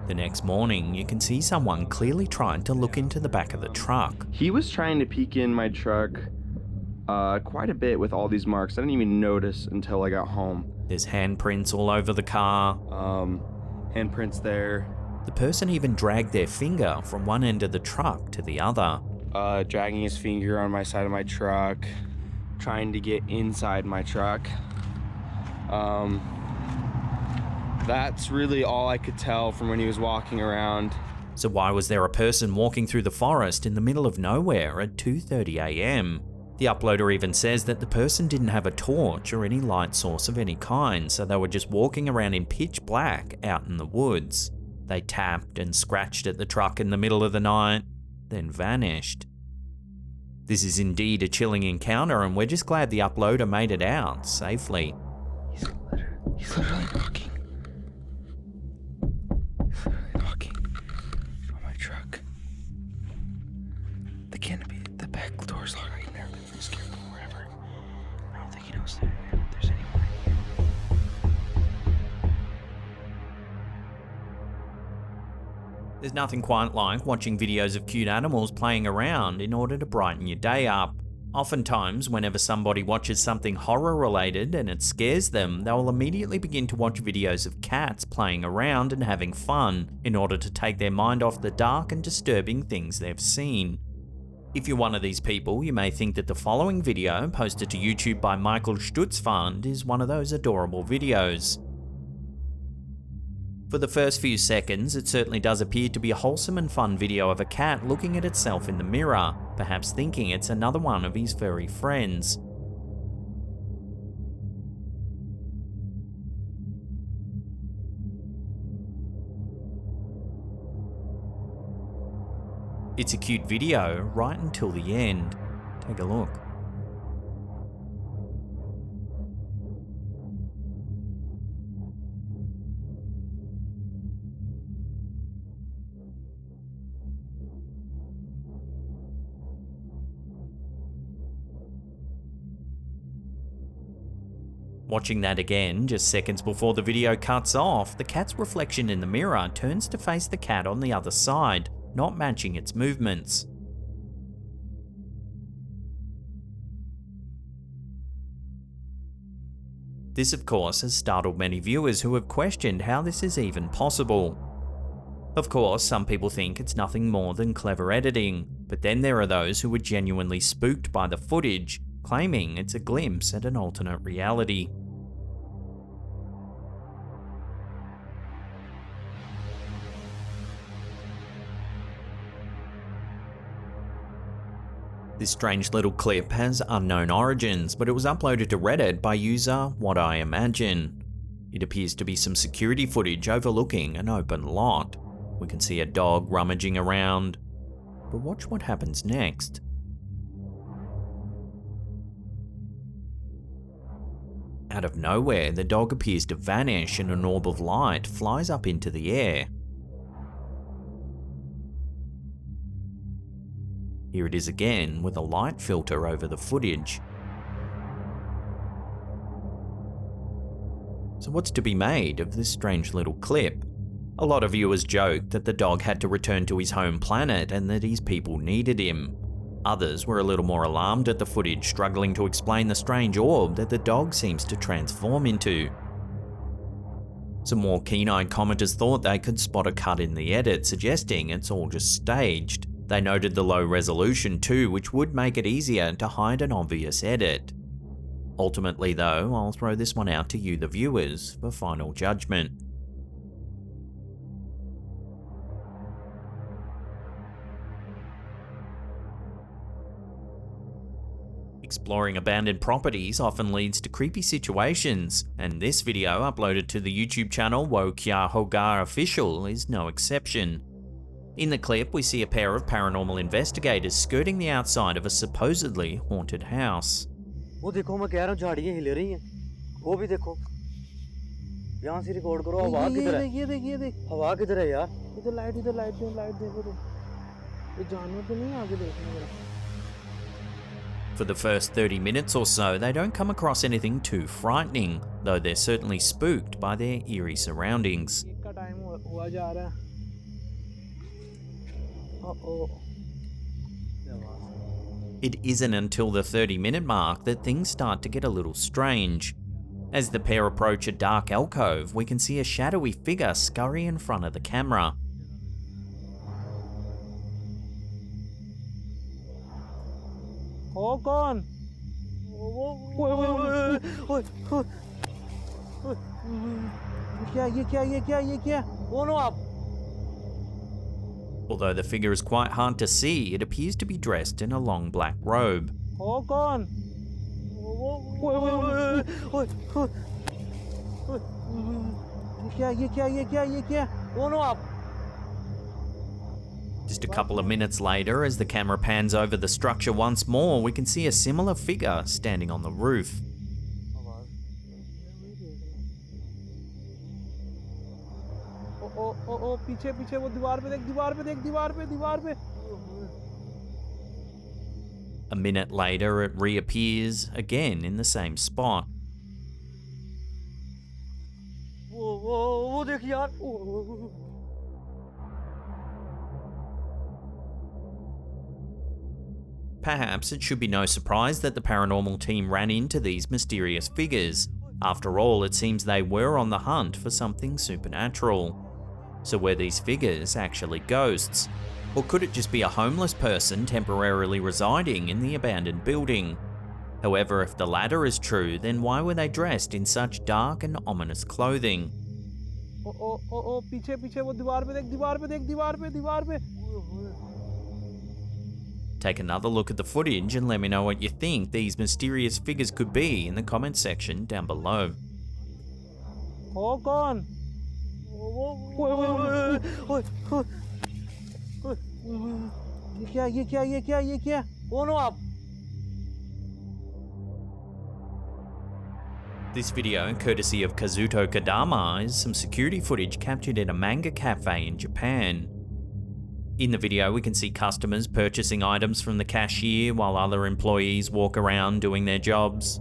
C: The next morning, you can see someone clearly trying to look into the back of the truck.
K: He was trying to peek in my truck quite a bit with all these marks. I didn't even notice until I got home.
C: There's handprints all over the car.
K: Handprints there.
C: The person even dragged their finger from one end of the truck to the other.
K: Dragging his finger on my side of my truck, trying to get inside my truck. That's really all I could tell from when he was walking around.
C: So why was there a person walking through the forest in the middle of nowhere at 2:30 AM? The uploader even says that the person didn't have a torch or any light source of any kind, so they were just walking around in pitch black out in the woods. They tapped and scratched at the truck in the middle of the night, then vanished. This is indeed a chilling encounter, and we're just glad the uploader made it out safely.
J: He's literally knocking. He's literally knocking on my truck. The canopy, the back door's locked. I've never been from scared before ever. I don't think he knows that there's anyone in here.
C: There's nothing quite like watching videos of cute animals playing around in order to brighten your day up. Oftentimes, whenever somebody watches something horror related and it scares them, they'll immediately begin to watch videos of cats playing around and having fun in order to take their mind off the dark and disturbing things they've seen. If you're one of these people, you may think that the following video, posted to YouTube by Michael Stutzfand, is one of those adorable videos. For the first few seconds, it certainly does appear to be a wholesome and fun video of a cat looking at itself in the mirror, perhaps thinking it's another one of his furry friends. It's a cute video right until the end. Take a look. Watching that again, just seconds before the video cuts off, the cat's reflection in the mirror turns to face the cat on the other side, not matching its movements. This, of course, has startled many viewers who have questioned how this is even possible. Of course, some people think it's nothing more than clever editing, but then there are those who are genuinely spooked by the footage, claiming it's a glimpse at an alternate reality. This strange little clip has unknown origins, but it was uploaded to Reddit by user What I Imagine. It appears to be some security footage overlooking an open lot. We can see a dog rummaging around, but watch what happens next. Out of nowhere, the dog appears to vanish and an orb of light flies up into the air. Here it is again with a light filter over the footage. So what's to be made of this strange little clip? A lot of viewers joked that the dog had to return to his home planet and that his people needed him. Others were a little more alarmed at the footage, struggling to explain the strange orb that the dog seems to transform into. Some more keen-eyed commenters thought they could spot a cut in the edit, suggesting it's all just staged. They noted the low resolution too, which would make it easier to hide an obvious edit. Ultimately though, I'll throw this one out to you, the viewers, for final judgment. Exploring abandoned properties often leads to creepy situations, and this video, uploaded to the YouTube channel Wo Kya Hogar Official, is no exception. In the clip, we see a pair of paranormal investigators skirting the outside of a supposedly haunted house.
G: वो देखो मैं कह रहा हूँ झाड़ियाँ हिल रही हैं वो भी देखो यहाँ से रिकॉर्ड करो हवा किधर है ये देख हवा किधर है यार इधर लाइट देखो तो ये जानवर तो नहीं आगे देखने वाला.
C: For the first 30 minutes or so, they don't come across anything too frightening, though they're certainly spooked by their eerie surroundings. It isn't until the 30-minute mark that things start to get a little strange. As the pair approach a dark alcove, we can see a shadowy figure scurry in front of the camera.
H: Oh, gone. क्या? बोलो आप.
C: Although the figure is quite hard to see, it appears to be dressed in a long black robe.
H: Oh, gone. क्या? बोलो आप.
C: Just a couple of minutes later, as the camera pans over the structure once more, we can see a similar figure standing on the roof. A minute later, it reappears again in the same spot. Perhaps it should be no surprise that the paranormal team ran into these mysterious figures. After all, it seems they were on the hunt for something supernatural. So were these figures actually ghosts? Or could it just be a homeless person temporarily residing in the abandoned building? However, if the latter is true, then why were they dressed in such dark and ominous clothing? Take another look at the footage and let me know what you think these mysterious figures could be in the comment section down below. This video, courtesy of Kazuto Kadama, is some security footage captured in a manga cafe in Japan. In the video, we can see customers purchasing items from the cashier while other employees walk around doing their jobs.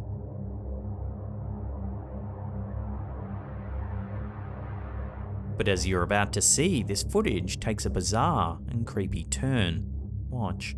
C: But as you're about to see, this footage takes a bizarre and creepy turn. Watch.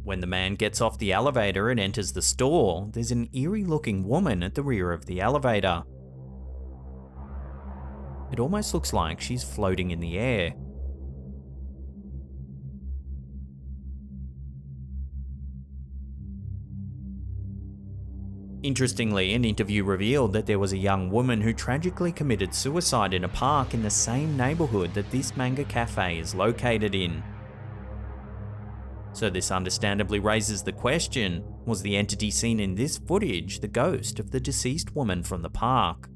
C: When the man gets off the elevator and enters the store, there's an eerie-looking woman at the rear of the elevator. It almost looks like she's floating in the air. Interestingly, an interview revealed that there was a young woman who tragically committed suicide in a park in the same neighborhood that this manga cafe is located in. So this understandably raises the question, was the entity seen in this footage the ghost of the deceased woman from the park?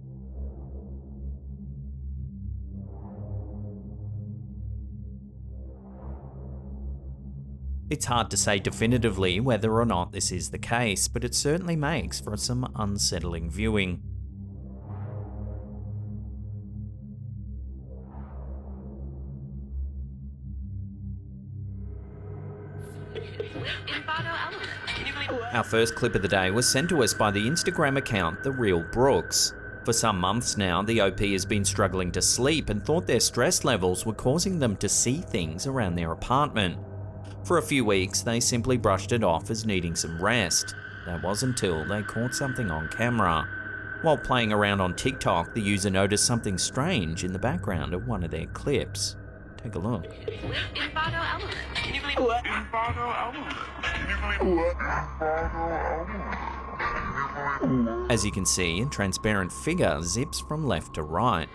C: It's hard to say definitively whether or not this is the case, but it certainly makes for some unsettling viewing. Our first clip of the day was sent to us by the Instagram account The Real Brooks. For some months now, the OP has been struggling to sleep and thought their stress levels were causing them to see things around their apartment. For a few weeks, they simply brushed it off as needing some rest. That was until they caught something on camera. While playing around on TikTok, the user noticed something strange in the background of one of their clips. Take a look. As you can see, a transparent figure zips from left to right.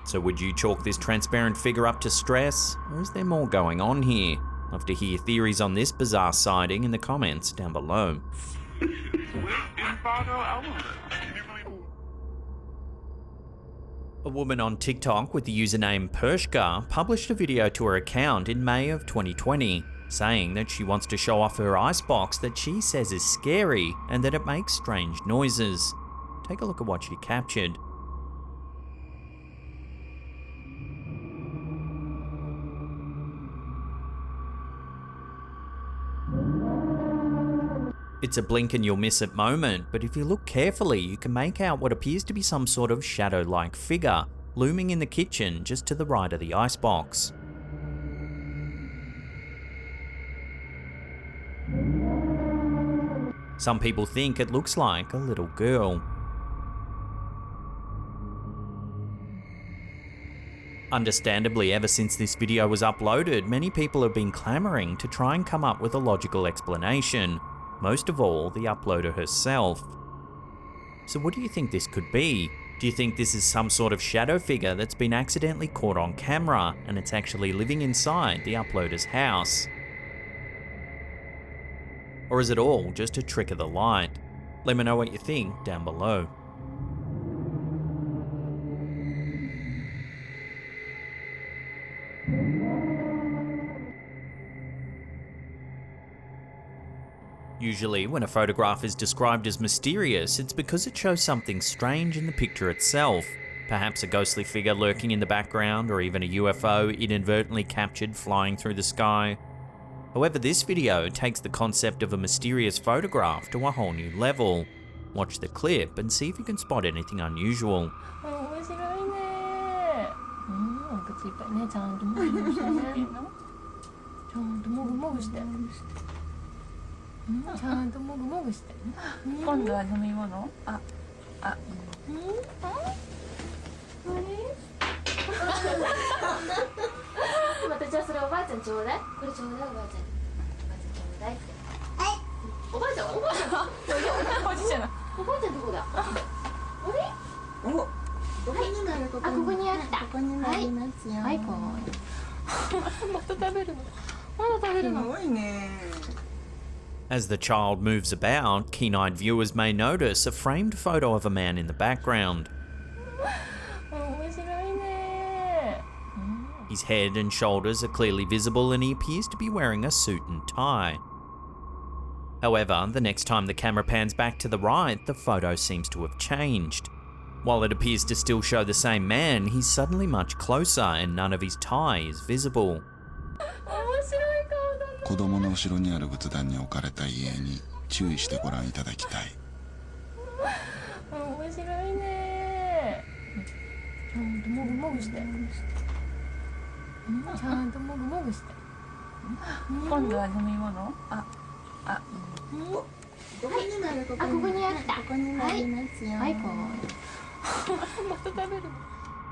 C: So would you chalk this transparent figure up to stress, or is there more going on here? Love to hear theories on this bizarre sighting in the comments down below. A woman on TikTok with the username Pershka published a video to her account in May of 2020, saying that she wants to show off her icebox that she says is scary and that it makes strange noises. Take a look at what she captured. It's a blink and you'll miss it moment, but if you look carefully, you can make out what appears to be some sort of shadow-like figure looming in the kitchen just to the right of the icebox. Some people think it looks like a little girl. Understandably, ever since this video was uploaded, many people have been clamoring to try and come up with a logical explanation. Most of all, the uploader herself. So what do you think this could be? Do you think this is some sort of shadow figure that's been accidentally caught on camera and it's actually living inside the uploader's house? Or is it all just a trick of the light? Let me know what you think down below. Usually, when a photograph is described as mysterious, it's because it shows something strange in the picture itself. Perhaps a ghostly figure lurking in the background, or even a UFO inadvertently captured flying through the sky. However, this video takes the concept of a mysterious photograph to a whole new level. Watch the clip and see if you can spot anything unusual. As the child moves about, keen-eyed viewers may notice a framed photo of a man in the background. His head and shoulders are clearly visible and he appears to be wearing a suit and tie. However, the next time the camera pans back to the right, the photo seems to have changed. While it appears to still show the same man, he's suddenly much closer and none of his tie is visible.
L: 子供の後ろにある仏壇に置かれた遺影に注意してご覧いただきたい。面白いね。ちゃんともぐもぐして。ちゃんともぐもぐして。今度は飲み物？ここになるここにあった。ここになりますよ。はい、また食べる。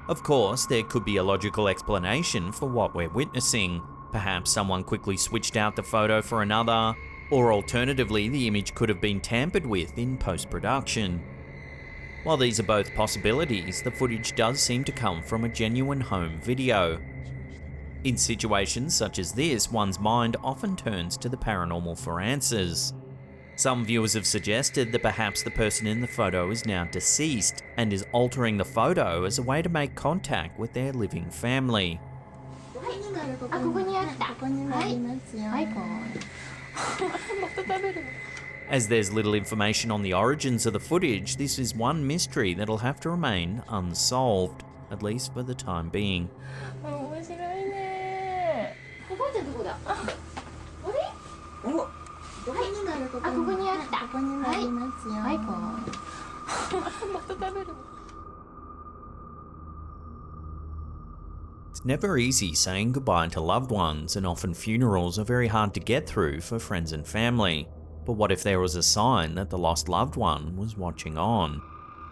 C: Of course, there could be a logical explanation for what we're witnessing. Perhaps someone quickly switched out the photo for another, or alternatively, the image could have been tampered with in post-production. While these are both possibilities, the footage does seem to come from a genuine home video. In situations such as this, one's mind often turns to the paranormal for answers. Some viewers have suggested that perhaps the person in the photo is now deceased and is altering the photo as a way to make contact with their living family. As there's little information on the origins of the footage, this is one mystery that'll have to remain unsolved, at least for the time being. It's never easy saying goodbye to loved ones, and often funerals are very hard to get through for friends and family. But what if there was a sign that the lost loved one was watching on?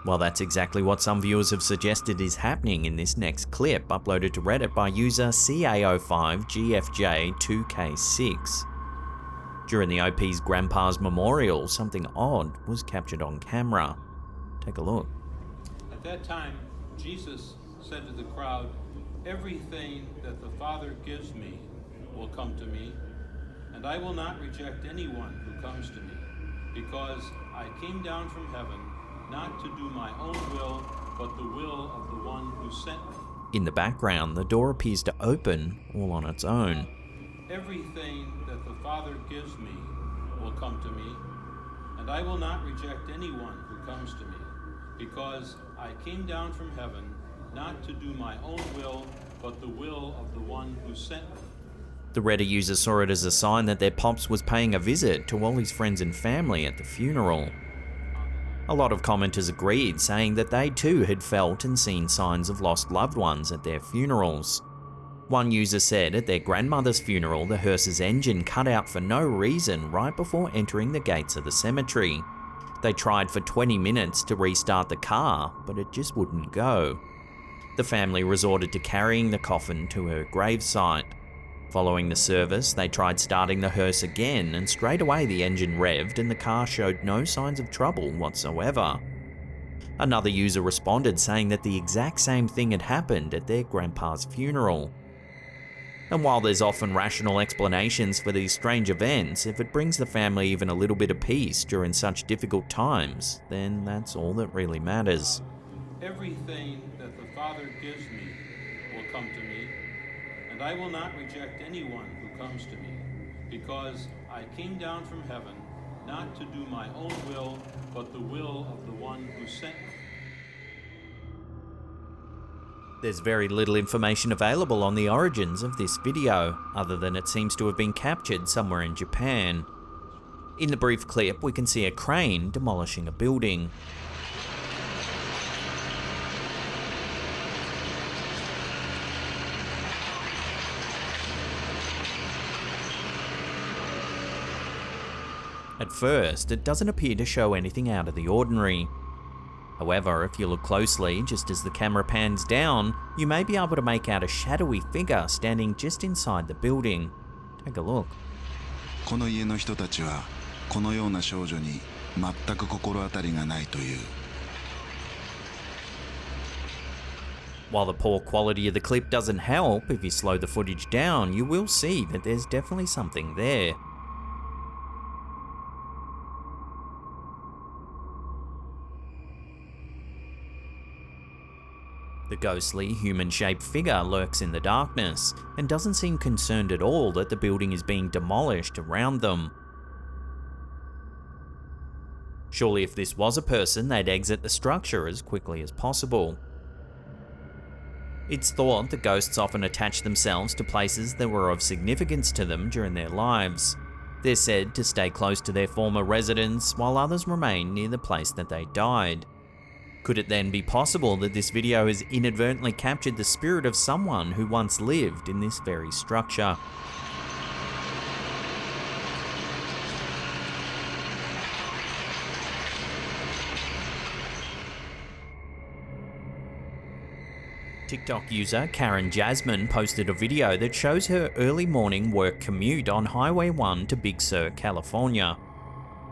C: Well, that's exactly what some viewers have suggested is happening in this next clip uploaded to Reddit by user CA05GFJ2K6. During the OP's grandpa's memorial, something odd was captured on camera. Take a look.
M: At that time, Jesus said to the crowd, "Everything that the Father gives me will come to me, and I will not reject anyone who comes to me, because I came down from heaven not to do my own will, but the will of the one who sent me."
C: In the background, the door appears to open all on its own.
M: "Everything that the Father gives me will come to me, and I will not reject anyone who comes to me, because I came down from heaven not to do my own will, but the will of the one who sent me."
C: The Reddit user saw it as a sign that their pops was paying a visit to all his friends and family at the funeral. A lot of commenters agreed, saying that they too had felt and seen signs of lost loved ones at their funerals. One user said at their grandmother's funeral, the hearse's engine cut out for no reason right before entering the gates of the cemetery. They tried for 20 minutes to restart the car, but it just wouldn't go. The family resorted to carrying the coffin to her gravesite. Following the service, they tried starting the hearse again, and straight away the engine revved and the car showed no signs of trouble whatsoever. Another user responded saying that the exact same thing had happened at their grandpa's funeral. And while there's often rational explanations for these strange events, if it brings the family even a little bit of peace during such difficult times, then that's all that really matters.
M: Everything that the Father gives me will come to me, and I will not reject anyone who comes to me, because I came down from heaven not to do my own will, but the will of the one who sent me.
C: There's very little information available on the origins of this video, other than it seems to have been captured somewhere in Japan. In the brief clip, we can see a crane demolishing a building. At first, it doesn't appear to show anything out of the ordinary. However, if you look closely, just as the camera pans down, you may be able to make out a shadowy figure standing just inside the building. Take a look.
N: この家の人たちはこのような少女に全く心当たりがないという。
C: While the poor quality of the clip doesn't help, if you slow the footage down, you will see that there's definitely something there. The ghostly, human-shaped figure lurks in the darkness, and doesn't seem concerned at all that the building is being demolished around them. Surely if this was a person, they'd exit the structure as quickly as possible. It's thought that ghosts often attach themselves to places that were of significance to them during their lives. They're said to stay close to their former residence, while others remain near the place that they died. Could it then be possible that this video has inadvertently captured the spirit of someone who once lived in this very structure? TikTok user Karen Jasmine posted a video that shows her early morning work commute on Highway 1 to Big Sur, California.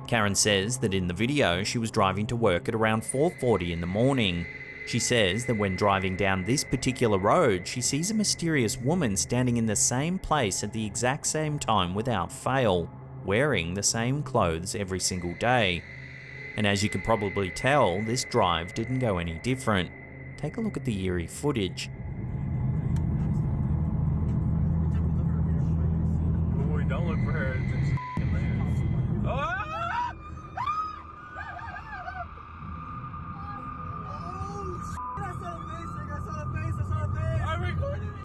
C: Karen says that in the video she was driving to work at around 4:40 in the morning. She says that when driving down this particular road, she sees a mysterious woman standing in the same place at the exact same time without fail, wearing the same clothes every single day. And as you can probably tell, this drive didn't go any different. Take a look at the eerie footage.
K: Boy, don't look for her.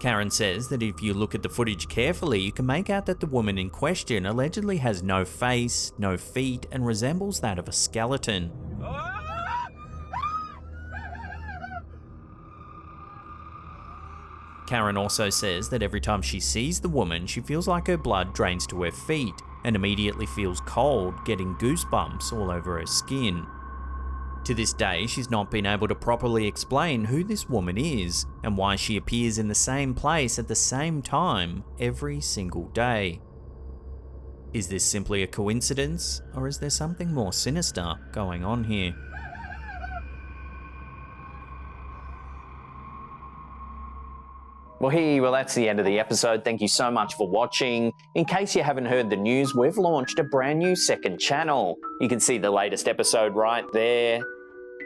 C: Karen says that if you look at the footage carefully, you can make out that the woman in question allegedly has no face, no feet, and resembles that of a skeleton. Karen also says that every time she sees the woman, she feels like her blood drains to her feet and immediately feels cold, getting goosebumps all over her skin. To this day, she's not been able to properly explain who this woman is and why she appears in the same place at the same time every single day. Is this simply a coincidence, or is there something more sinister going on here?
A: Well, that's the end of the episode. Thank you so much for watching. In case you haven't heard the news, we've launched a brand new second channel. You can see the latest episode right there.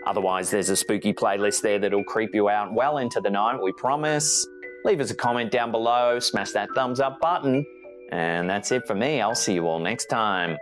A: Otherwise, there's a spooky playlist there that'll creep you out well into the night, we promise. Leave us a comment down below, smash that thumbs up button. And that's it for me. I'll see you all next time.